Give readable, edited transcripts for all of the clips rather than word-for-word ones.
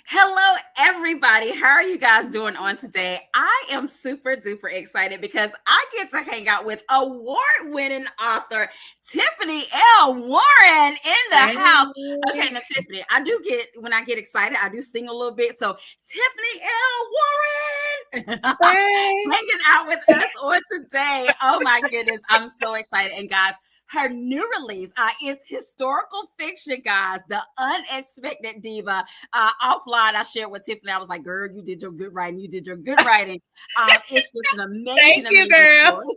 Hello, everybody. How are you guys doing on today? I am super duper excited because I get to hang out with award-winning author Tiffany L. Warren in the house. Okay, Hey, now Tiffany, I do get when I get excited, I do sing a little bit. So Tiffany L. Warren hey. hanging out with us on today. Oh my goodness, I'm so excited. And guys, her new release is historical fiction, guys. The Unexpected Diva. Offline, I shared with Tiffany. I was like, "Girl, you did your good writing. You did your good writing." It's just an amazing, Thank you, amazing girl. story.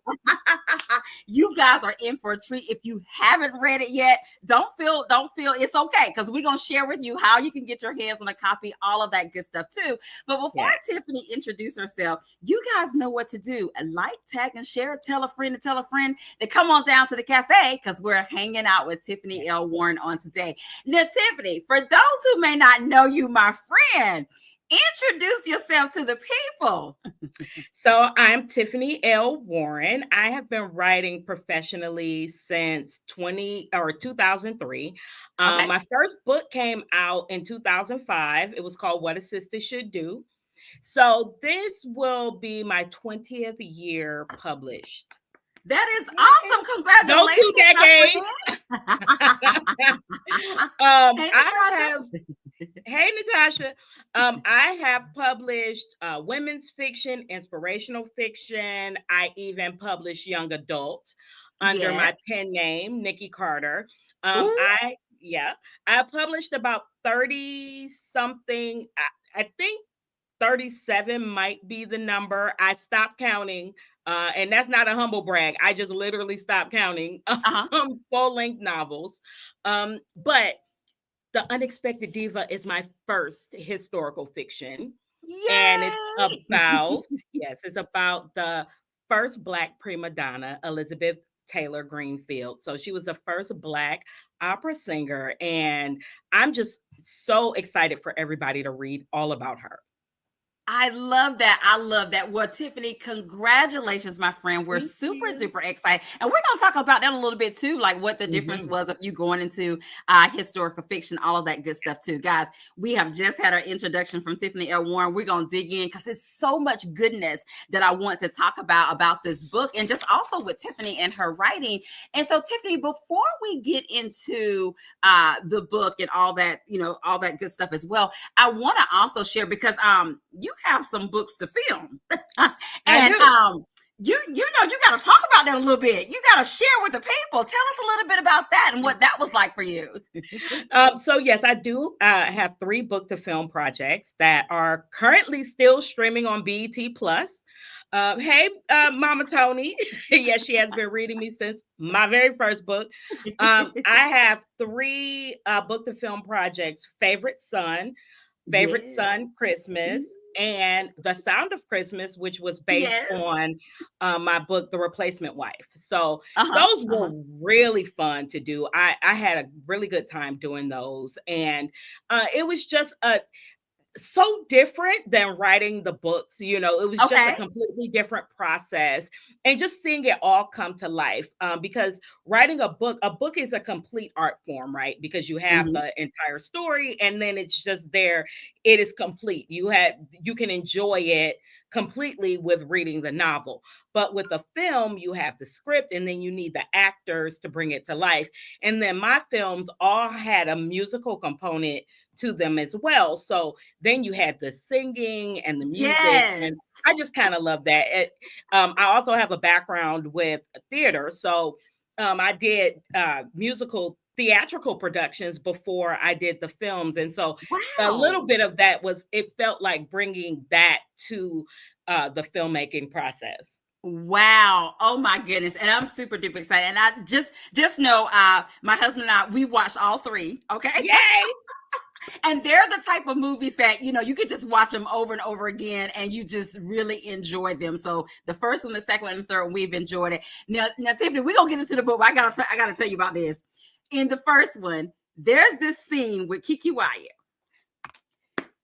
You guys are in for a treat. If you haven't read it yet, don't feel it's okay because we're gonna share with you how you can get your hands on a copy, all of that good stuff too. But before Yeah. Tiffany introduce herself, you guys know what to do. Like, tag, and share. Tell a friend to tell a friend to come on down to the cafe because we're hanging out with Tiffany L. Warren on today. Now, Tiffany, for those who may not know you, my friend, introduce yourself to the people. So I'm Tiffany L. Warren. I have been writing professionally since 2003. Okay. My first book came out in 2005. It was called What a Sister Should Do. So this will be my 20th year published. That is Yeah. awesome. Go 2 Congratulations, decades. my friend. Hey, I Natasha. have Hey, Natasha. I have published women's fiction, inspirational fiction. I even published young adult under my Yes. pen name, Nikki Carter. Ooh, Yeah, I published about 30 something. I think 37 might be the number. I stopped counting. And that's not a humble brag. I just literally stopped counting uh-huh. full length novels. But the Unexpected Diva is my first historical fiction. And it's Yay. about, yes, it's about the first Black prima donna, Elizabeth Taylor Greenfield. So she was the first Black opera singer. And I'm just so excited for everybody to read all about her. I love that. I love that. Well, Tiffany, congratulations, my friend. We're Thank super you. duper excited. And we're going to talk about that a little bit too, like what the difference Mhm. was of you going into historical fiction, all of that good stuff too. Guys, we have just had our introduction from Tiffany L. Warren. We're going to dig in because there's so much goodness that I want to talk about this book and just also with Tiffany and her writing. And so, Tiffany, before we get into the book and all that, all that good stuff as well, I want to also share because you have some books to film. I And do. you got to talk about that a little bit. You got to share with the people. Tell us a little bit about that and what that was like for you. So yes, I do have 3 book to film projects that are currently still streaming on BET Plus. Hey, Mama Tony. Yes, she has been reading me since my very first book. I have 3 book to film projects: Favorite Yes. Son Christmas, and The Sound of Christmas, which was based Yes. on my book, The Replacement Wife. So Uh-huh. those Uh-huh. were really fun to do. I had a really good time doing those. And it was just so different than writing the books. It was just a Okay. completely different process, and just seeing it all come to life. Because writing a book is a complete art form, right? Because you have Mhm. the entire story, and then it's just there. It is complete. You can enjoy it completely with reading the novel. But with a film, you have the script, and then you need the actors to bring it to life. And then my films all had a musical component to them as well. So then you had the singing and the music, Yes. and I just kind of love that. I also have a background with theater, so I did musical theatrical productions before I did the films, and so a little Wow. bit of that was, it felt like bringing that to the filmmaking process. Wow. Oh my goodness. And I'm super duper excited. And I just know my husband and I, we watched all 3. Okay. Yay! And they're the type of movies that you could just watch them over and over again and you just really enjoy them. So the first one, the second one, and the third one, we've enjoyed it. Now Tiffany, we're gonna get into the book, but I gotta tell you about this. In the first one, there's this scene with Kiki Wyatt.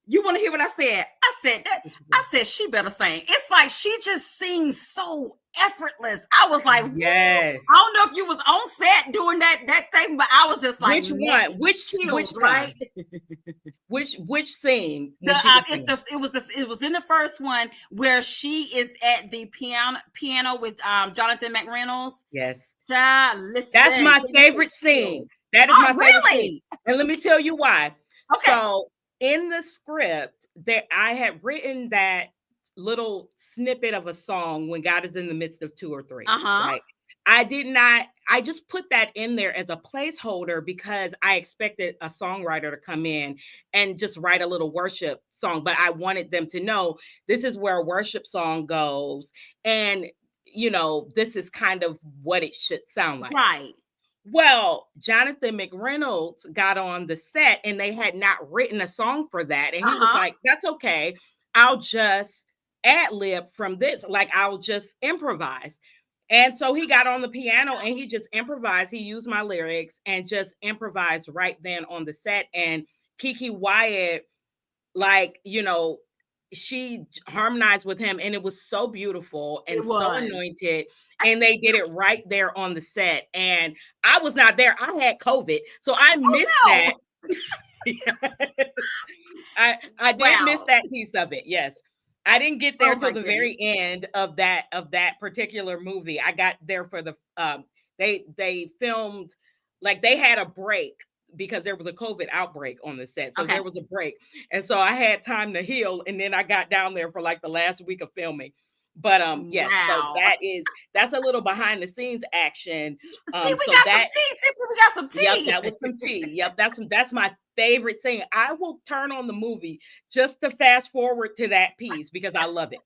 You want to hear what I said? I said she better sing. It's like she just sings so effortless. I was like, woo. Yes. I don't know if you was on set doing that thing, but I was just like, Which man, one? Which chills, right? time? Which scene The when she was it's singing? it was in the first one where she is at the piano with Jonathan McReynolds. Yes. That's Listen, my give me favorite scene. chills. That is Oh, my favorite scene. really? And let me tell you why. Okay. So in the script, there I had written that little snippet of a song when God is in the midst of two or three, Uh-huh. right? I did not, I just put that in there as a placeholder because I expected a songwriter to come in and just write a little worship song. But I wanted them to know this is where a worship song goes. And this is kind of what it should sound like. Right. Well, Jonathan McReynolds got on the set and they had not written a song for that. And he was Uh-huh. like, that's okay. I'll just ad lib from this. Like, I'll just improvise. And so he got on the piano and he just improvised. He used my lyrics and just improvised right then on the set. And Kiki Wyatt, like, she harmonized with him and it was so beautiful It and so was. anointed, and they did it right there on the set. And I was not there. I had COVID, so I missed Oh that. I no. did miss Wow. that piece of it. Yes. I didn't get there Oh till my the goodness. very end of that particular movie. I got there for the they filmed, like, they had a break because there was a COVID outbreak on the set. So Okay. there was a break. And so I had time to heal, and then I got down there for like the last week of filming. But yes, so Wow. that's a little behind the scenes action. See, we So got some that tea, Tiffany. We got some Yep, tea. that was some tea. Yep, that's my favorite scene. I will turn on the movie just to fast forward to that piece because I love it.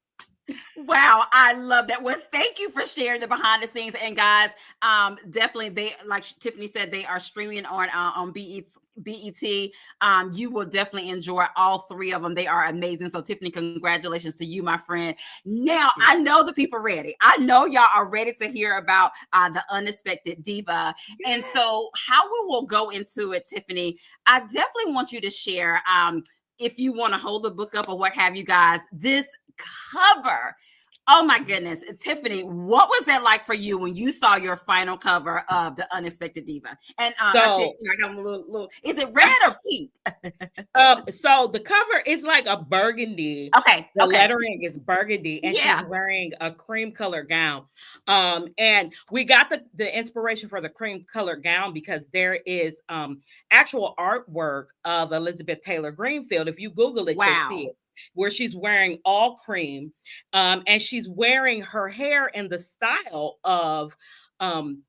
Wow, I love that. Well, thank you for sharing the behind the scenes. And guys, definitely they, like Tiffany said, they are streaming on BET. You will definitely enjoy all three of them. They are amazing. So Tiffany, congratulations to you, my friend. Now Thank you. I know the people ready. I know y'all are ready to hear about the Unexpected Diva. And Yes. so how we will go into it, Tiffany, I definitely want you to share. If you want to hold the book up or what have you, guys, this cover. Oh my goodness, Tiffany, what was that like for you when you saw your final cover of the Unexpected Diva? And I said, So I got a little. Is it red or pink? so the cover is like a burgundy. Okay, The okay, lettering is burgundy, and she's yeah, wearing a cream color gown. And we got the inspiration for the cream color gown because there is actual artwork of Elizabeth Taylor Greenfield. If you Google it, you'll see wow, it, where she's wearing all cream, and she's wearing her hair in the style of um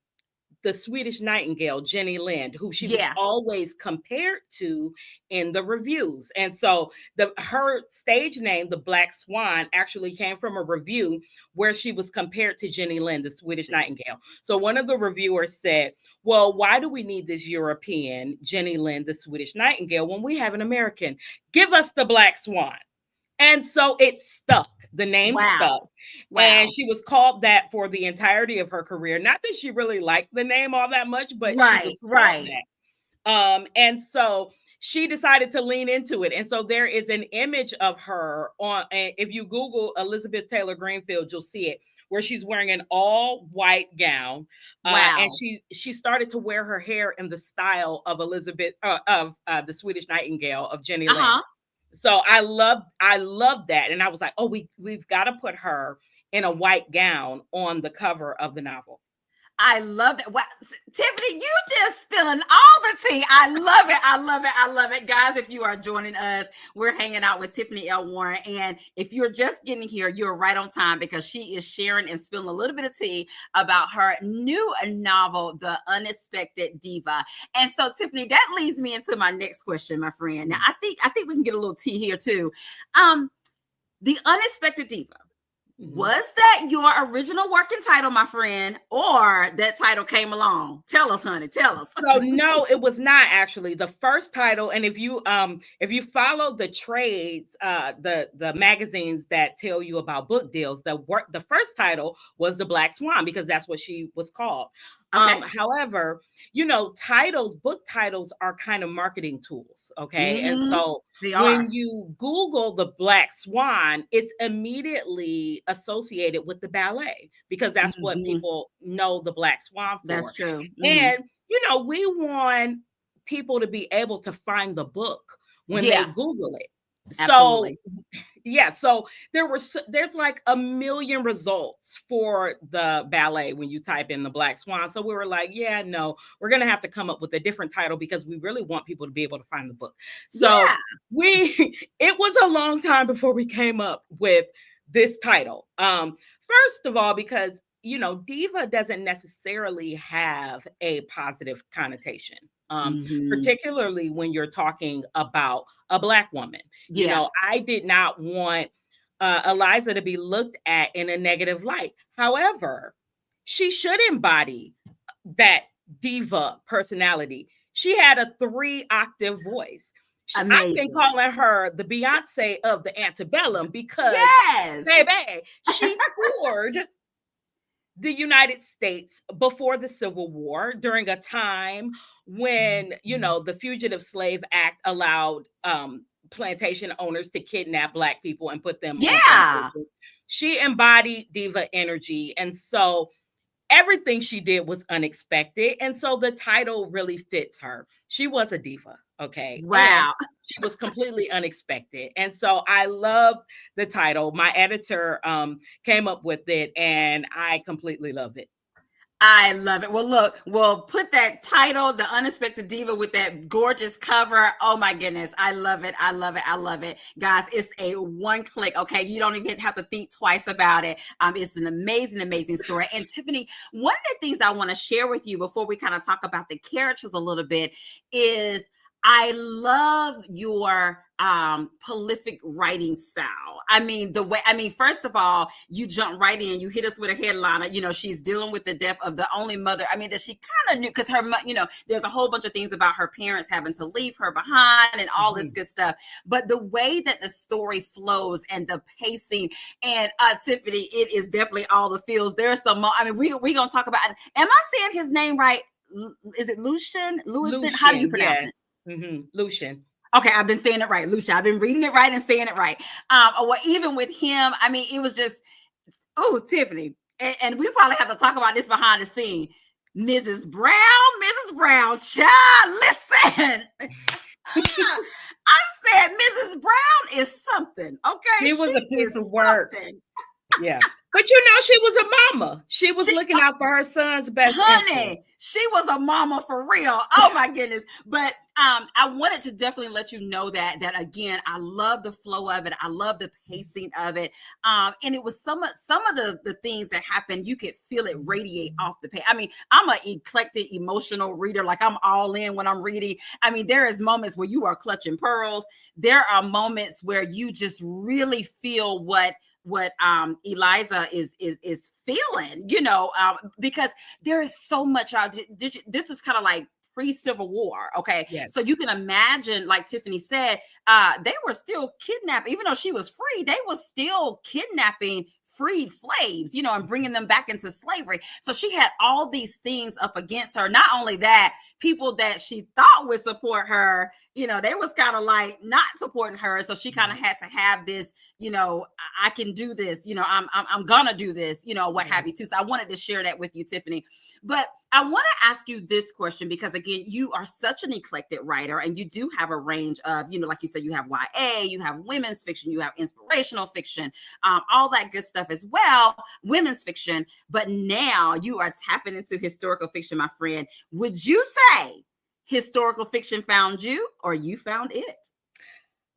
the Swedish Nightingale, Jenny Lind, who she was yeah, always compared to in the reviews. And so her stage name, the Black Swan, actually came from a review where she was compared to Jenny Lind, the Swedish Nightingale. So one of the reviewers said, well, why do we need this European Jenny Lind, the Swedish Nightingale, when we have an American? Give us the Black Swan. And so it stuck. The name stuck. wow, And wow, she was called that for the entirety of her career. Not that she really liked the name all that much, but she right, was called right, that. And so she decided to lean into it. And so there is an image of her on, and if you Google Elizabeth Taylor Greenfield, you'll see it, where she's wearing an all white gown. And wow. she started to wear her hair in the style of Elizabeth, of the Swedish Nightingale of Jenny Uh Lind. huh. So I love that. And I was like, oh, we've got to put her in a white gown on the cover of the novel. I love that. Wow. Tiffany, you just spilling all the tea. I love it. I love it. I love it. Guys, if you are joining us, we're hanging out with Tiffany L. Warren. And if you're just getting here, you're right on time because she is sharing and spilling a little bit of tea about her new novel, The Unexpected Diva. And so, Tiffany, that leads me into my next question, my friend. Now, I think we can get a little tea here too. The Unexpected Diva. Mhm. Was that your original working title, my friend, or that title came along? Tell us, honey. Tell us. So no, it was not actually the first title. And if you follow the trades, the magazines that tell you about book deals, the first title was The Black Swan because that's what she was called. Okay. However, book titles are kind of marketing tools. Okay. And Mm-hmm. so They when are. you Google the Black Swan, it's immediately associated with the ballet because that's what Mm-hmm. people know the Black Swan That's for. true. Mm-hmm. And, we want people to be able to find the book when they Yeah, Google it. So absolutely. yeah, so there's like a million results for the ballet when you type in the Black Swan. So we were like, yeah, no, we're gonna have to come up with a different title because we really want people to be able to find the book. So Yeah. it was a long time before we came up with this title. First of all, because diva doesn't necessarily have a positive connotation. Mm-hmm. Particularly when you're talking about a Black woman. Yeah. I did not want Eliza to be looked at in a negative light. However, she should embody that diva personality. She had a 3-octave voice. I've been Amazing. calling her the Beyonce of the antebellum because, Yes. baby, she toured the United States before the Civil War during a time when, the Fugitive Slave Act allowed plantation owners to kidnap Black people and put them on Yeah. plantations. She embodied diva energy. And so everything she did was unexpected. And so the title really fits her. She was a diva. Okay. And Wow. she was completely unexpected. And so I loved the title. My editor came up with it and I completely love it. I love it. Well, look, we'll put that title, The Unexpected Diva, with that gorgeous cover. Oh my goodness. I love it. I love it. I love it. Guys, it's a one click. Okay. You don't even have to think twice about it. It's an amazing, amazing story. And Tiffany, one of the things I want to share with you before we kind of talk about the characters a little bit is I love your prolific writing style. I mean, first of all, you jump right in, you hit us with a headliner. She's dealing with the death of the only mother. I mean, that she kind of knew because there's a whole bunch of things about her parents having to leave her behind and all this good stuff. But the way that the story flows and the pacing and Tiffany, it is definitely all the feels. There's some, we're going to talk about, am I saying his name right? Is it Lucian? How do you Lucian, pronounce it? yes. Lucian. Okay, I've been saying it right, Lucia. I've been reading it right and saying it right. Well, even with him, it was just, Tiffany, and we probably have to talk about this behind the scene. Mrs. Brown, child, listen. I said, Mrs. Brown is something. Okay, She was a piece of work. something. Yeah. But she was a mama. She was looking out for her son's best interest. She was a mama for real. Oh my goodness. But I wanted to definitely let you know that again, I love the flow of it. I love the pacing of it. And it was some of the things that happened, you could feel it radiate off the page. I'm an eclectic, emotional reader. Like I'm all in when I'm reading. There is moments where you are clutching pearls. There are moments where you just really feel what Eliza is feeling, because there is so much. This is kind of like pre-Civil War, okay? Yes. So you can imagine, like Tiffany said, they were still kidnapping, even though she was free. They were still kidnapping freed slaves, and bringing them back into slavery. So she had all these things up against her. Not only that, people that she thought would support her, they was kind of like not supporting her. So she kind of had to have this, I can do this, I'm gonna do this, what have you too. So I wanted to share that with you, Tiffany. But I want to ask you this question because again, you are such an eclectic writer and you do have a range of, like you said, you have YA, you have women's fiction, you have inspirational fiction, all that good stuff as well, women's fiction. But now you are tapping into historical fiction, my friend. Would you say historical fiction found you or you found it?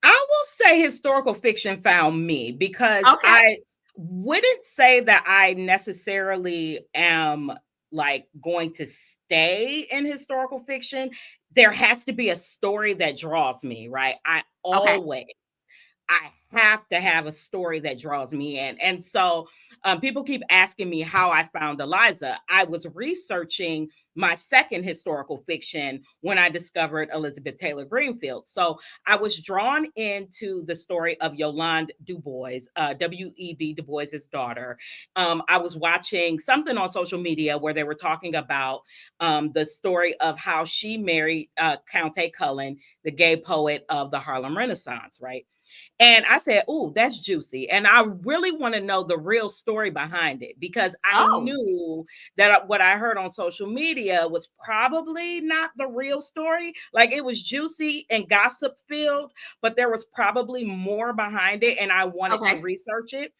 I will say historical fiction found me because Okay. I wouldn't say that I necessarily am like going to stay in historical fiction. There has to be a story that draws me, right? I have to have a story that draws me in. And so people keep asking me how I found Eliza. I was researching my second historical fiction when I discovered Elizabeth Taylor Greenfield. So I was drawn into the story of Yolande Du Bois, W.E.B. Du Bois's daughter. I was watching something on social media where they were talking about the story of how she married Count Cullen, the gay poet of the Harlem Renaissance, right? And I said, "Oh, that's juicy." And I really want to know the real story behind it because I Oh, knew that what I heard on social media was probably not the real story. Like it was juicy and gossip filled, but there was probably more behind it. And I wanted to okay. research it.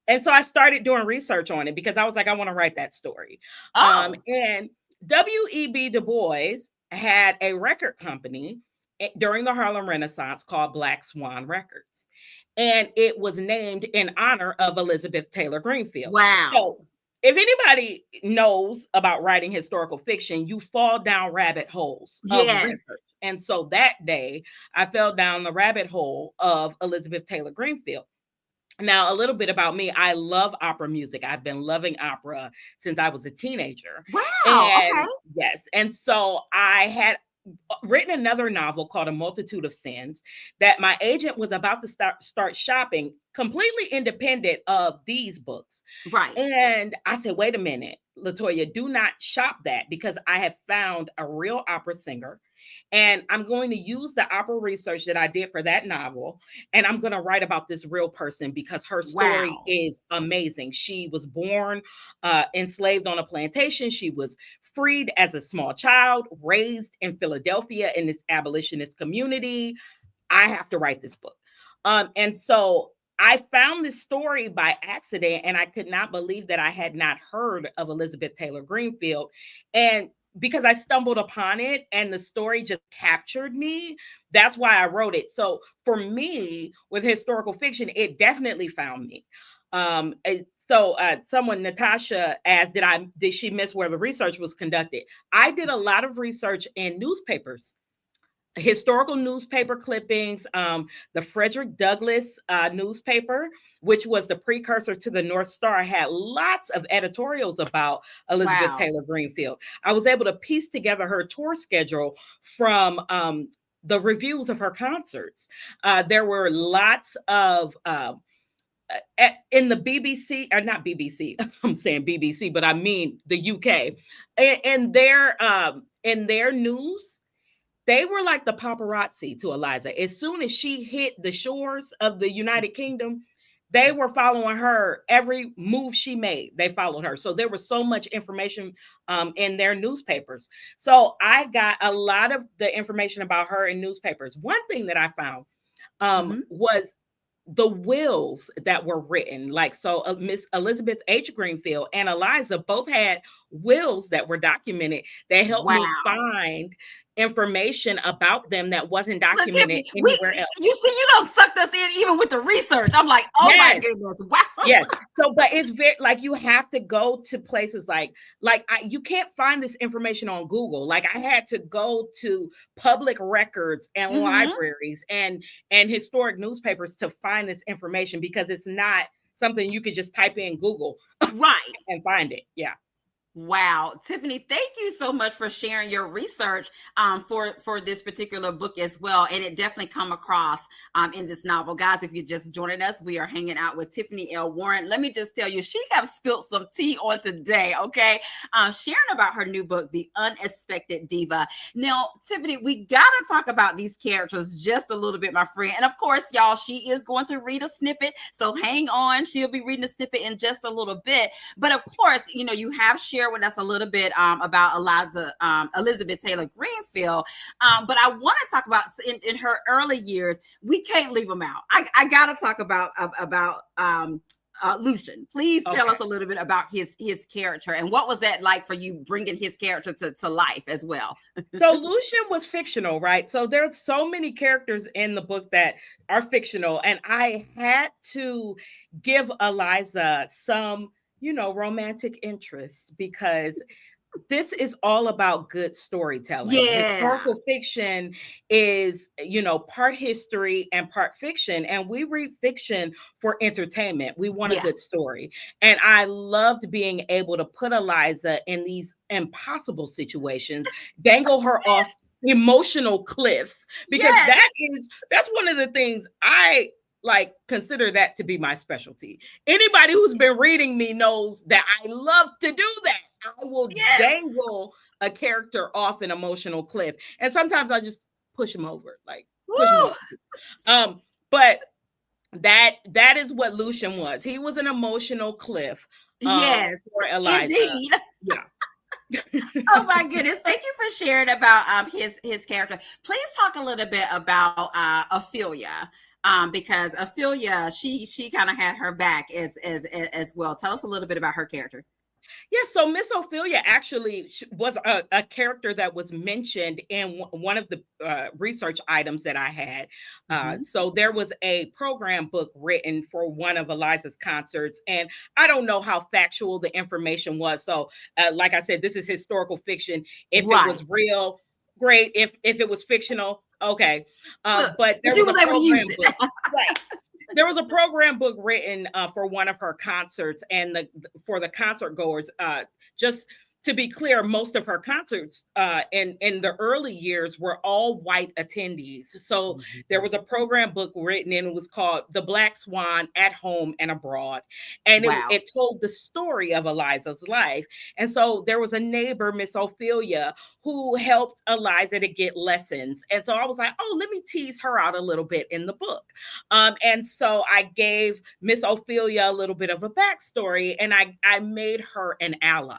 And so I started doing research on it because I was like, I want to write that story. Oh, And W.E.B. Du Bois had a record company during the Harlem Renaissance called Black Swan Records. And it was named in honor of Elizabeth Taylor Greenfield. wow. So if anybody knows about writing historical fiction, you fall down rabbit holes of Yes. research. And so that day, I fell down the rabbit hole of Elizabeth Taylor Greenfield. Now, a little bit about me. I love opera music. I've been loving opera since I was a teenager. Wow. Okay. And yes, and so I had written another novel called A Multitude of Sins that my agent was about to start shopping completely independent of these books. Right. And I said, wait a minute, Latoya, do not shop that because I have found a real opera singer and I'm going to use the opera research that I did for that novel. And I'm going to write about this real person because her story Wow. is amazing. She was born enslaved on a plantation. She was freed as a small child, raised in Philadelphia in this abolitionist community. I have to write this book. And so I found this story by accident, and I could not believe that I had not heard of Elizabeth Taylor Greenfield. And because I stumbled upon it and the story just captured me, that's why I wrote it. So for me, with historical fiction, it definitely found me. Someone, Natasha, asked, did she miss where the research was conducted? I did a lot of research in newspapers, historical newspaper clippings, the Frederick Douglass newspaper, which was the precursor to the North Star, had lots of editorials about Elizabeth Wow. Taylor Greenfield. I was able to piece together her tour schedule from the reviews of her concerts. There were lots of in the BBC, or not BBC, I'm saying BBC, but I mean the UK, in their news, they were like the paparazzi to Eliza. As soon as she hit the shores of the United Kingdom, they were following her. Every move she made, they followed her. So there was so much information in their newspapers. So I got a lot of the information about her in newspapers. One thing that I found Hmm. was the wills that were written. Like, so Miss Elizabeth H. Greenfield and Eliza both had wills that were documented that helped me Wow. find information about them that wasn't Look, documented Tiffany, anywhere else. you see, you don't sucked us in even with the research. I'm like, oh my Yes. goodness. Wow. Yes. So, but it's very like you have to go to places you can't find this information on Google. Like I had to go to public records and Hmm. libraries and historic newspapers to find this information because it's not something you could just type in Google Right. and find it. Yeah. Wow, Tiffany, thank you so much for sharing your research for this particular book as well. And it definitely come across in this novel. Guys, if you're just joining us, we are hanging out with Tiffany L. Warren. Let me just tell you, she have spilled some tea on today, okay? Sharing about her new book, The Unexpected Diva. Now, Tiffany, we got to talk about these characters just a little bit, my friend. And of course, y'all, she is going to read a snippet. So hang on. She'll be reading a snippet in just a little bit. But of course, you have shared with us a little bit about Elizabeth Taylor Greenfield. But I want to talk about in her early years. We can't leave them out. I got to talk about Lucian. Please tell Okay. us a little bit about his character and what was that like for you bringing his character to life as well. So Lucian was fictional, right? So there's so many characters in the book that are fictional, and I had to give Eliza some, romantic interest because this is all about good storytelling. Yeah. Historical fiction is, part history and part fiction. And we read fiction for entertainment. We want a Yeah. good story. And I loved being able to put Eliza in these impossible situations, dangle her off emotional cliffs, because Yes. that's one of the things I like consider that to be my specialty. Anybody who's been reading me knows that I love to do that. I will Yes. dangle a character off an emotional cliff, and sometimes I just push them over, like push them Woo. over. But that is what Lucian was. He was an emotional cliff Yes. for Eliza. Indeed. Yeah. Oh my goodness. Thank you for sharing about his character. Please talk a little bit about Ophelia. Because Ophelia, she kind of had her back as well. Tell us a little bit about her character. Yeah, so Miss Ophelia actually was a character that was mentioned in one of the research items that I had. Mm-hmm. So there was a program book written for one of Eliza's concerts, and I don't know how factual the information was. So, like I said, this is historical fiction. If it Right. was real, great. If it was fictional, okay. But But there she was a was able to use program it. book, right? There was a program book written for one of her concerts, and for the concert goers, just to be clear, most of her concerts in the early years were all white attendees. So there was a program book written, and it was called The Black Swan at Home and Abroad. And Wow. it told the story of Eliza's life. And so there was a neighbor, Miss Ophelia, who helped Eliza to get lessons. And so I was like, oh, let me tease her out a little bit in the book. And so I gave Miss Ophelia a little bit of a backstory, and I made her an ally.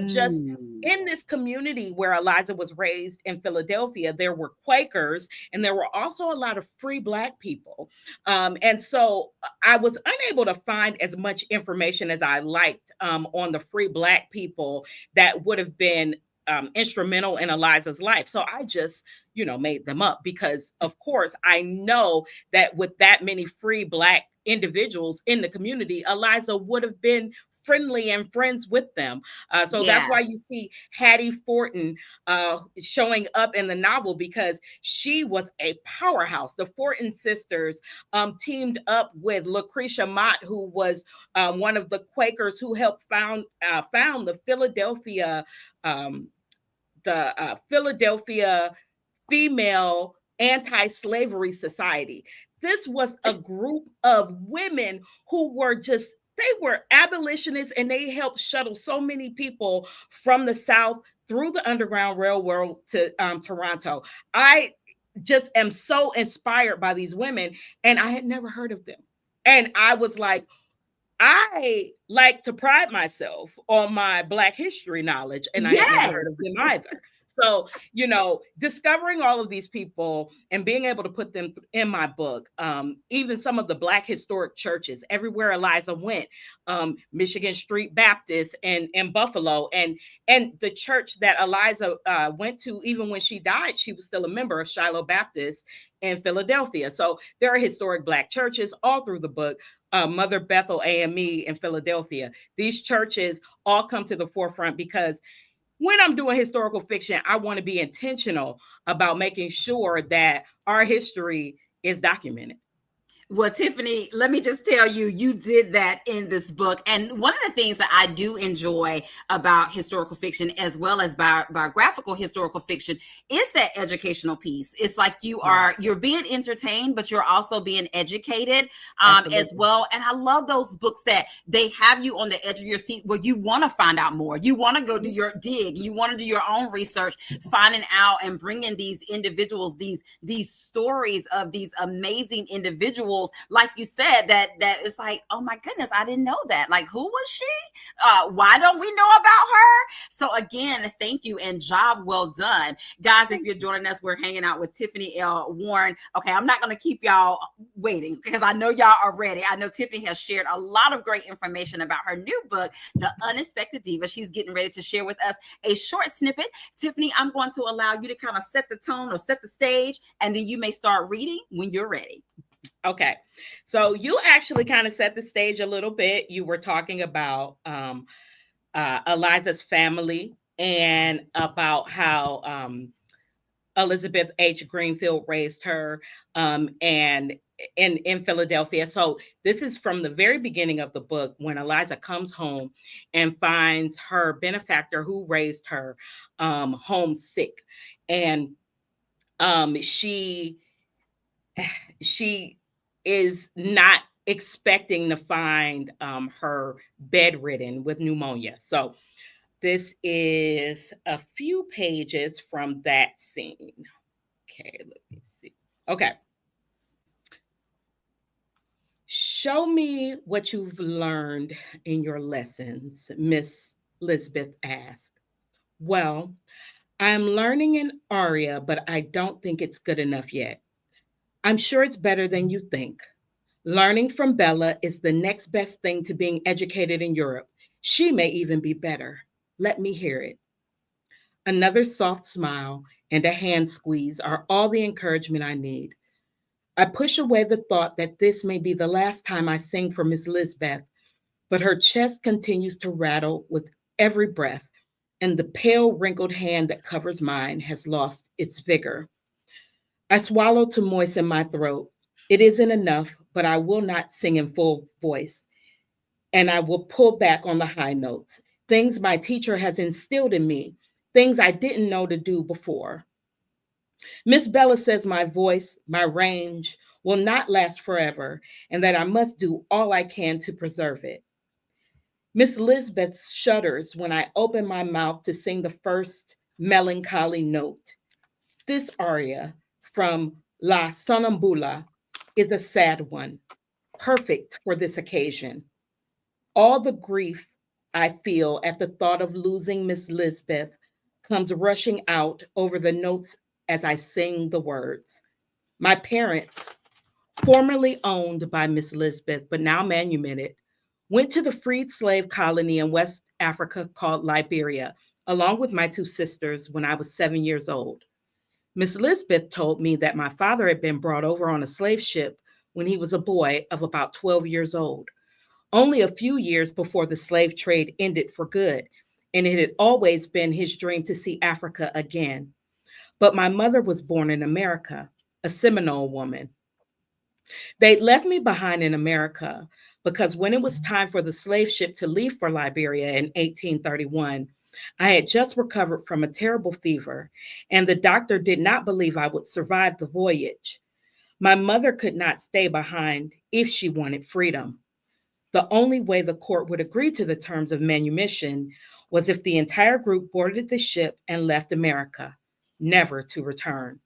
Just Mm. in this community where Eliza was raised in Philadelphia, there were Quakers, and there were also a lot of free Black people. And so I was unable to find as much information as I liked on the free Black people that would have been instrumental in Eliza's life. So I just, made them up, because, of course, I know that with that many free Black individuals in the community, Eliza would have been friendly and friends with them. So that's Yeah. why you see Hattie Fortin showing up in the novel, because she was a powerhouse. The Fortin sisters teamed up with Lucretia Mott, who was one of the Quakers who helped found the um, Philadelphia Female Anti-Slavery Society. This was a group of women who were just, they were abolitionists, and they helped shuttle so many people from the South through the Underground Railroad to Toronto. I just am so inspired by these women, and I had never heard of them. And I was like, I like to pride myself on my Black history knowledge, and I had never heard Yes. of them either. So, discovering all of these people and being able to put them in my book, even some of the Black historic churches, everywhere Eliza went, Michigan Street Baptist and Buffalo, and the church that Eliza went to, even when she died, she was still a member of Shiloh Baptist in Philadelphia. So there are historic Black churches all through the book. Mother Bethel AME in Philadelphia. These churches all come to the forefront, because when I'm doing historical fiction, I want to be intentional about making sure that our history is documented. Well, Tiffany, let me just tell you, you did that in this book. And one of the things that I do enjoy about historical fiction, as well as biographical historical fiction, is that educational piece. It's like you're being entertained, but you're also being educated as Absolutely. well. And I love those books that they have you on the edge of your seat where you want to find out more. You want to go do your dig. You want to do your own research, finding out and bringing these individuals, these stories of these amazing individuals, like you said, that it's like, oh my goodness, I didn't know that. Like, who was she? Why don't we know about her? So again, thank you and job well done. Guys, if you're joining us, we're hanging out with Tiffany L. Warren. Okay, I'm not going to keep y'all waiting, because I know y'all are ready. I know Tiffany has shared a lot of great information about her new book, The Unexpected Diva. She's getting ready to share with us a short snippet. Tiffany, I'm going to allow you to kind of set the tone or set the stage, and then you may start reading when you're ready. Okay. So you actually kind of set the stage a little bit. You were talking about Eliza's family, and about how Elizabeth H. Greenfield raised her, and in Philadelphia. So this is from the very beginning of the book when Eliza comes home and finds her benefactor who raised her homesick, and she she is not expecting to find her bedridden with pneumonia. So this is a few pages from that scene. Okay, let me see. Okay. Show me what you've learned in your lessons, Miss Lisbeth asked. Well, I'm learning an aria, but I don't think it's good enough yet. I'm sure it's better than you think. Learning from Bella is the next best thing to being educated in Europe. She may even be better. Let me hear it. Another soft smile and a hand squeeze are all the encouragement I need. I push away the thought that this may be the last time I sing for Miss Lisbeth, but her chest continues to rattle with every breath, and the pale, wrinkled hand that covers mine has lost its vigor. I swallow to moisten my throat. It isn't enough, but I will not sing in full voice, and I will pull back on the high notes, things my teacher has instilled in me, things I didn't know to do before. Miss Bella says my voice, my range, will not last forever, and that I must do all I can to preserve it. Miss Lisbeth shudders when I open my mouth to sing the first melancholy note. This aria from La Sonnambula is a sad one, perfect for this occasion. All the grief I feel at the thought of losing Miss Lisbeth comes rushing out over the notes as I sing the words. My parents, formerly owned by Miss Lisbeth, but now manumitted, went to the freed slave colony in West Africa called Liberia, along with my two sisters when I was 7 years old. Miss Lisbeth told me that my father had been brought over on a slave ship when he was a boy of about 12 years old, only a few years before the slave trade ended for good, and it had always been his dream to see Africa again. But my mother was born in America, a Seminole woman. They left me behind in America because when it was time for the slave ship to leave for Liberia in 1831, I had just recovered from a terrible fever, and the doctor did not believe I would survive the voyage. My mother could not stay behind if she wanted freedom. The only way the court would agree to the terms of manumission was if the entire group boarded the ship and left America, never to return.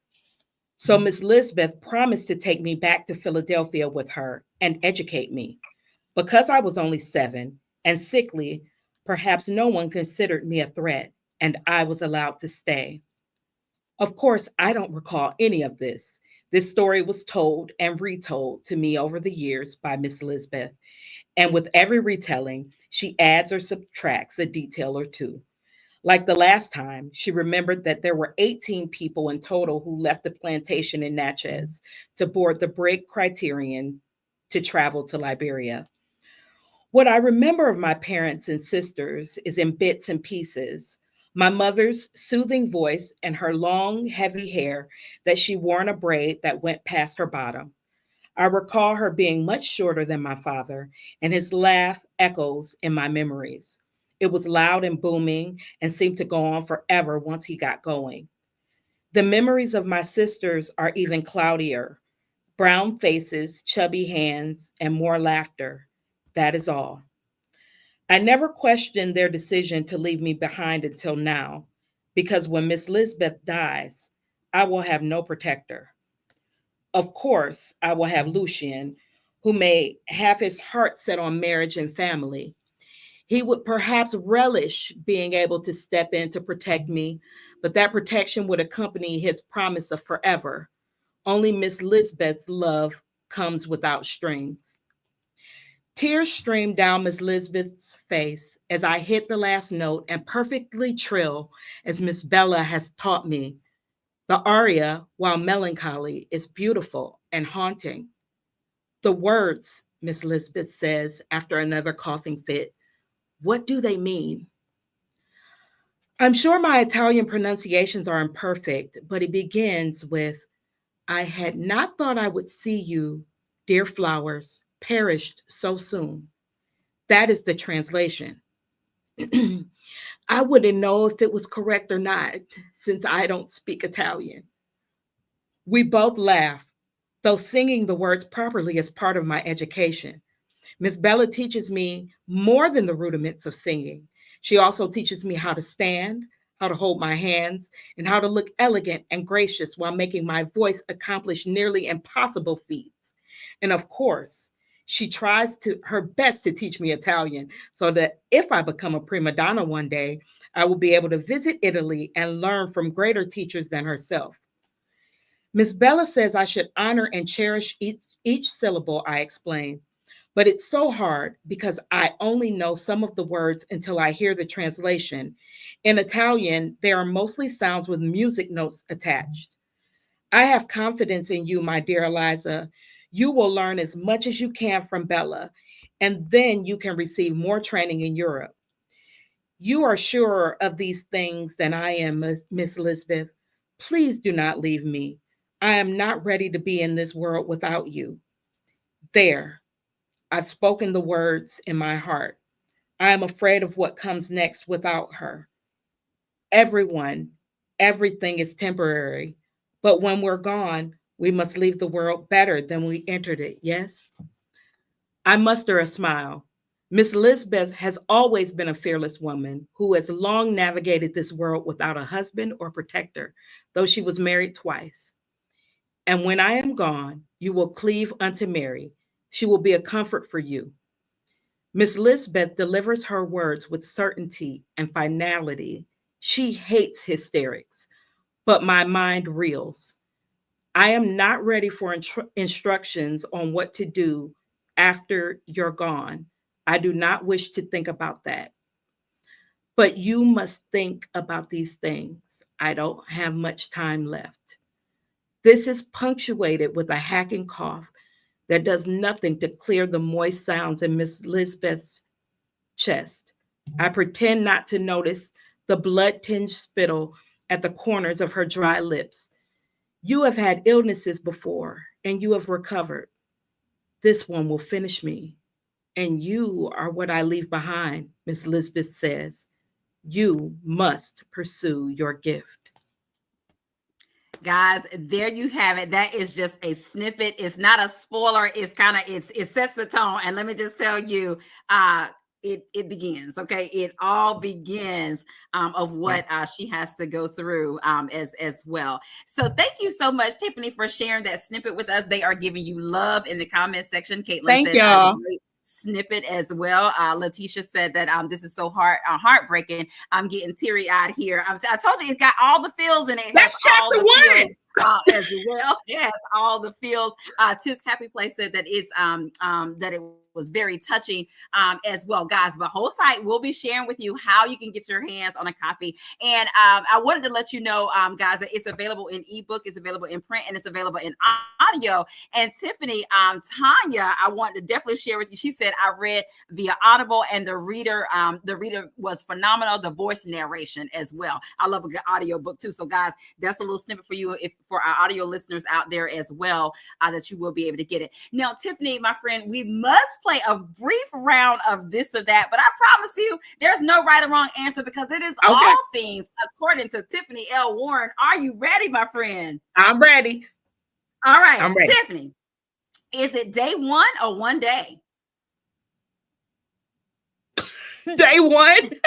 So Miss Lisbeth promised to take me back to Philadelphia with her and educate me. Because I was only 7 and sickly, perhaps no one considered me a threat, and I was allowed to stay. Of course, I don't recall any of this. This story was told and retold to me over the years by Miss Lisbeth, and with every retelling, she adds or subtracts a detail or two. Like the last time, she remembered that there were 18 people in total who left the plantation in Natchez to board the brig Criterion to travel to Liberia. What I remember of my parents and sisters is in bits and pieces. My mother's soothing voice and her long, heavy hair that she wore in a braid that went past her bottom. I recall her being much shorter than my father, and his laugh echoes in my memories. It was loud and booming and seemed to go on forever once he got going. The memories of my sisters are even cloudier: brown faces, chubby hands, and more laughter. That is all. I never questioned their decision to leave me behind until now, because when Miss Lisbeth dies, I will have no protector. Of course, I will have Lucien, who may have his heart set on marriage and family. He would perhaps relish being able to step in to protect me, but that protection would accompany his promise of forever. Only Miss Lisbeth's love comes without strings. Tears streamed down Miss Lisbeth's face as I hit the last note and perfectly trill as Miss Bella has taught me. The aria, while melancholy, is beautiful and haunting. The words, Miss Lisbeth says after another coughing fit, what do they mean? I'm sure my Italian pronunciations are imperfect, but it begins with I had not thought I would see you, dear flowers, perished so soon. That is the translation. I wouldn't know if it was correct or not, since I don't speak Italian. We both laugh, though singing the words properly is part of my education. Miss Bella teaches me more than the rudiments of singing. She also teaches me how to stand, how to hold my hands, and how to look elegant and gracious while making my voice accomplish nearly impossible feats. And of course, she tries to her best to teach me Italian so that if I become a prima donna one day, I will be able to visit Italy and learn from greater teachers than herself. Miss Bella says I should honor and cherish each syllable, I explain. But it's so hard because I only know some of the words until I hear the translation. In Italian, there are mostly sounds with music notes attached. I have confidence in you, my dear Eliza. You will learn as much as you can from Bella, and then you can receive more training in Europe. You are surer of these things than I am, Miss Elizabeth. Please do not leave me. I am not ready to be in this world without you. There, I've spoken the words in my heart. I am afraid of what comes next without her. Everyone, everything is temporary, but when we're gone, we must leave the world better than we entered it, yes? I muster a smile. Miss Lisbeth has always been a fearless woman who has long navigated this world without a husband or protector, though she was married twice. And when I am gone, you will cleave unto Mary. She will be a comfort for you. Miss Lisbeth delivers her words with certainty and finality. She hates hysterics, but my mind reels. I am not ready for instructions on what to do after you're gone. I do not wish to think about that. But you must think about these things. I don't have much time left. This is punctuated with a hacking cough that does nothing to clear the moist sounds in Miss Lisbeth's chest. I pretend not to notice the blood tinged spittle at the corners of her dry lips. You have had illnesses before and you have recovered. This one will finish me. And you are what I leave behind, Miss Lisbeth says. You must pursue your gift. Guys, there you have it. That is just a snippet. It's not a spoiler. It's kind of it sets the tone. And let me just tell you, it begins. Okay, it all begins of what she has to go through as well. So thank you so much, Tiffany, for sharing that snippet with us. They are giving you love in the comment section. Caitlin Thank said, y'all. great snippet as well. Letitia said that this is so heartbreaking. I'm getting teary eyed here. I told you it got all the feels in it. That's All chapter the feels one. as well. Yes, all the feels. Tis Happy Place said that it's that it was very touching as well, guys. But hold tight, we'll be sharing with you how you can get your hands on a copy. And I wanted to let you know, guys, that it's available in ebook, it's available in print, and it's available in audio. And Tiffany, Tanya, I wanted to definitely share with you. She said I read via Audible, and the reader was phenomenal. The voice narration as well. I love a good audio book too. So, guys, that's a little snippet for you, if for our audio listeners out there as well, that you will be able to get it. Now, Tiffany, my friend, we must play a brief round of this or that, but I promise you, there's no right or wrong answer because it is all things according to Tiffany L. Warren. Are you ready, my friend? I'm ready. All right, I'm ready. Tiffany, is it day one or one day? Day one. Look,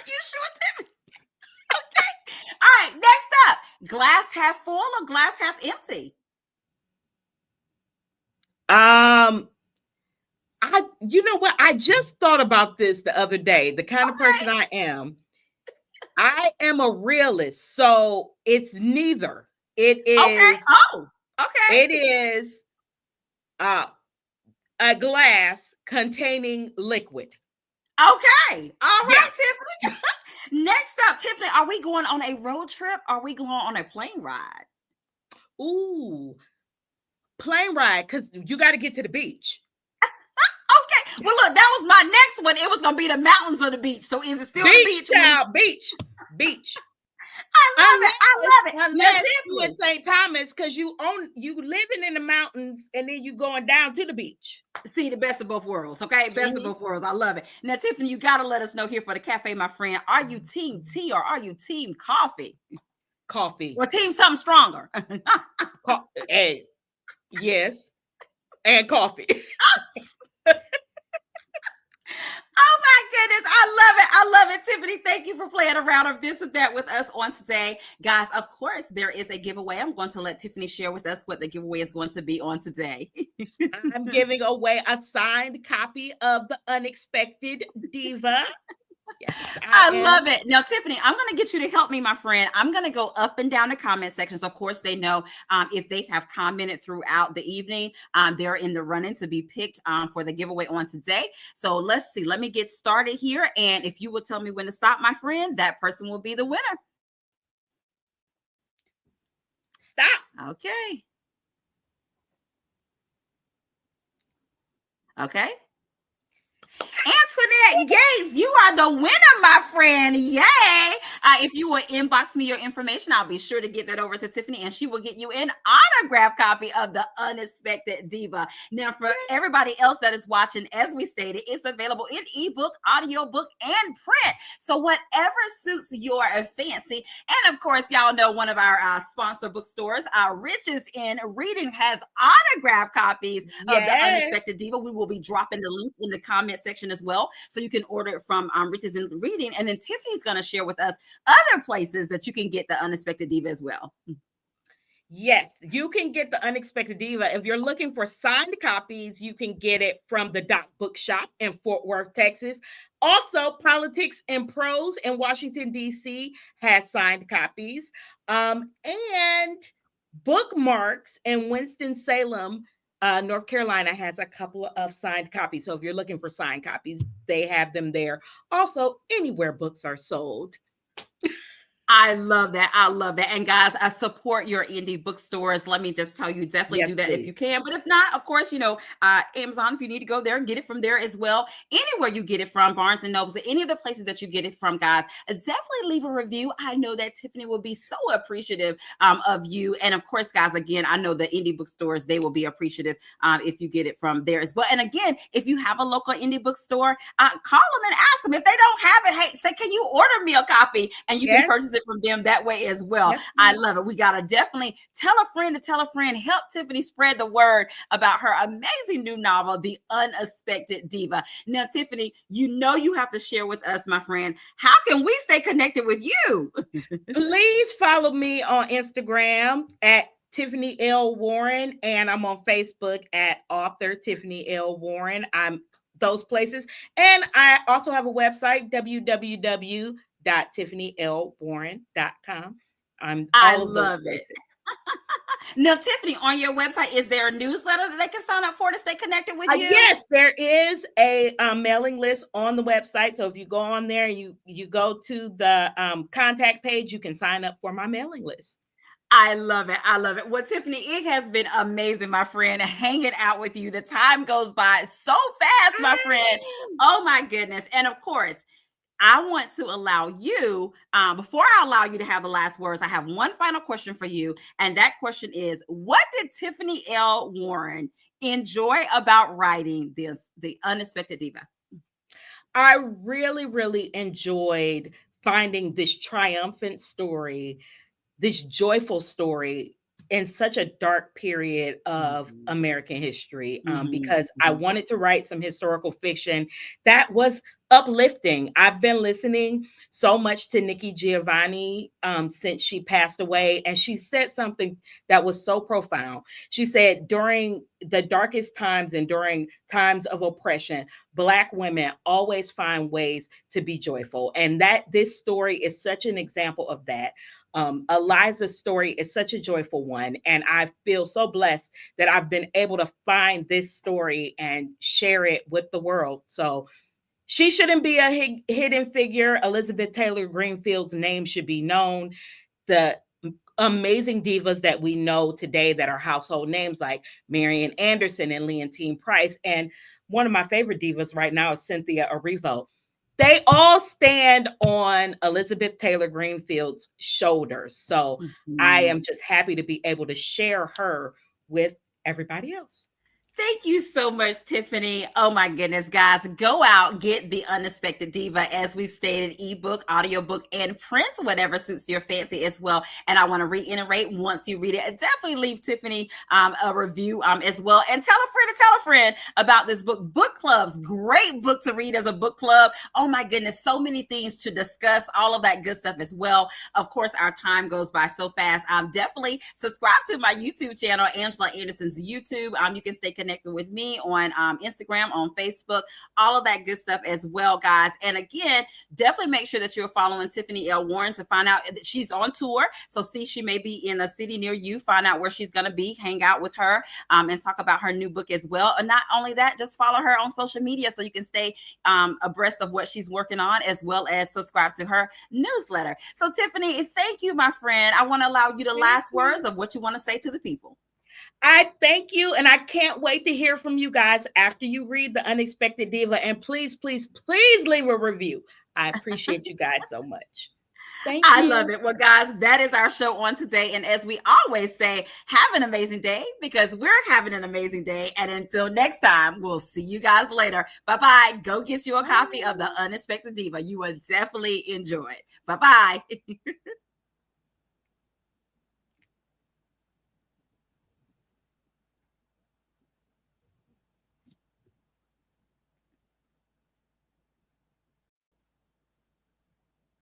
you sure, Tiffany? Okay. All right, next up, glass half full or glass half empty? You know what? I just thought about this the other day. The kind of person I am a realist, so it's neither. It is okay. Oh, okay. It is a glass containing liquid. Okay. All right, Tiffany. Next up, Tiffany, are we going on a road trip? Or are we going on a plane ride? Ooh, plane ride, because you got to get to the beach. Well, look, that was my next one. It was gonna be the mountains or the beach. So is it still the Beach, beach? child, beach. I love it. I Unless, love it. Now, unless you in Tiffany. St. Thomas, because you living in the mountains and then you going down to the beach. See, the best of both worlds. Okay, best of Mhm. both worlds. I love it. Now, Tiffany, you gotta let us know here for the cafe, my friend. Are you team tea or are you team coffee Coffee. or team something stronger? Hey, yes, and coffee. Oh my goodness. I love it. I love it. Tiffany, thank you for playing a round of this and that with us on today. Guys, of course, there is a giveaway. I'm going to let Tiffany share with us what the giveaway is going to be on today. I'm giving away a signed copy of The Unexpected Diva. Yes, I I am. love it. Now, Tiffany, I'm going to get you to help me, my friend. I'm going to go up and down the comment sections. Of course, they know if they have commented throughout the evening, they're in the running to be picked for the giveaway on today. So let's see. Let me get started here. And if you will tell me when to stop, my friend, that person will be the winner. Stop. Okay. Okay. Antoinette Gates, you are the winner, my friend. Yay. If you will inbox me your information, I'll be sure to get that over to Tiffany and she will get you an autograph copy of The Unexpected Diva. Now, for everybody else that is watching, as we stated, it's available in ebook, audiobook, and print. So whatever suits your fancy. And of course, y'all know one of our sponsor bookstores, Riches in Reading, has autograph copies of The Unexpected Diva. We will be dropping the link in the comment section as well, so you can order it from Riches in Reading. And then Tiffany's going to share with us other places that you can get The Unexpected Diva as well. Yes, you can get The Unexpected Diva. If you're looking for signed copies, you can get it from the Doc Bookshop in Fort Worth, Texas. Also, Politics and Prose in Washington, D.C. has signed copies. And Bookmarks in Winston-Salem, North Carolina has a couple of signed copies. So if you're looking for signed copies, they have them there. Also, anywhere books are sold. I love that. I love that. And guys, I support your indie bookstores. Let me just tell you, definitely Yes, do that please. if you can. But if not, of course, Amazon, if you need to go there, get it from there as well. Anywhere you get it from, Barnes and Nobles, any of the places that you get it from, guys, definitely leave a review. I know that Tiffany will be so appreciative of you. And of course, guys, again, I know the indie bookstores, they will be appreciative if you get it from there as well. And again, if you have a local indie bookstore, call them and ask them. If they don't have it, hey, say, can you order me a copy? And you can purchase it from them that way as well. Yes. I love it. We got to definitely tell a friend to tell a friend. Help Tiffany spread the word about her amazing new novel, The Unexpected Diva. Now, Tiffany, you have to share with us, my friend, how can we stay connected with you? Please follow me on Instagram at Tiffany L. Warren, and I'm on Facebook at author Tiffany L. Warren. I'm those places. And I also have a website, www.tiffanylwarren.com. I All of those love it. places. Now, Tiffany, on your website, is there a newsletter that they can sign up for to stay connected with you? Yes, there is a mailing list on the website. So if you go on there, you go to the contact page, you can sign up for my mailing list. I love it. I love it. Well, Tiffany, it has been amazing, my friend, hanging out with you. The time goes by so fast, my friend. Oh, my goodness. And of course, I want to allow you, before I allow you to have the last words, I have one final question for you. And that question is, what did Tiffany L. Warren enjoy about writing The Unexpected Diva? I really, really enjoyed finding this triumphant story, this joyful story in such a dark period of American history, because I wanted to write some historical fiction that was uplifting. I've been listening so much to Nikki Giovanni since she passed away, and she said something that was so profound. She said, during the darkest times and during times of oppression, Black women always find ways to be joyful. And that this story is such an example of that. Eliza's story is such a joyful one, and I feel so blessed that I've been able to find this story and share it with the world. So she shouldn't be a hidden figure. Elizabeth Taylor Greenfield's name should be known. The amazing divas that we know today that are household names like Marian Anderson and Leontine Price, and one of my favorite divas right now is Cynthia Erivo. They all stand on Elizabeth Taylor Greenfield's shoulders. So I Mhm. am just happy to be able to share her with everybody else. Thank you so much, Tiffany. Oh my goodness, guys. Go out, get the Unexpected Diva, as we've stated, ebook, audiobook, and print, whatever suits your fancy as well. And I want to reiterate, once you read it, definitely leave Tiffany a review as well. And tell a friend about this book. Book clubs, great book to read as a book club. Oh my goodness, so many things to discuss, all of that good stuff as well. Of course, our time goes by so fast. Definitely subscribe to my YouTube channel, Angela Anderson's YouTube. You can stay connected with me on Instagram, on Facebook, all of that good stuff as well, guys. And again, definitely make sure that you're following Tiffany L. Warren to find out that she's on tour. So see, she may be in a city near you. Find out where she's going to be, hang out with her, and talk about her new book as well. And not only that, just follow her on social media so you can stay abreast of what she's working on, as well as subscribe to her newsletter. So Tiffany, thank you, my friend. I want to allow you the last words of what you want to say to the people. I thank you, and I can't wait to hear from you guys after you read The Unexpected Diva. And please, please, please leave a review. I appreciate you guys so much. Thank I love you. it. Well, guys, that is our show on today. And as we always say, have an amazing day, because we're having an amazing day. And until next time, we'll see you guys later. Bye-bye. Go get you a copy of The Unexpected Diva. You will definitely enjoy it. Bye-bye.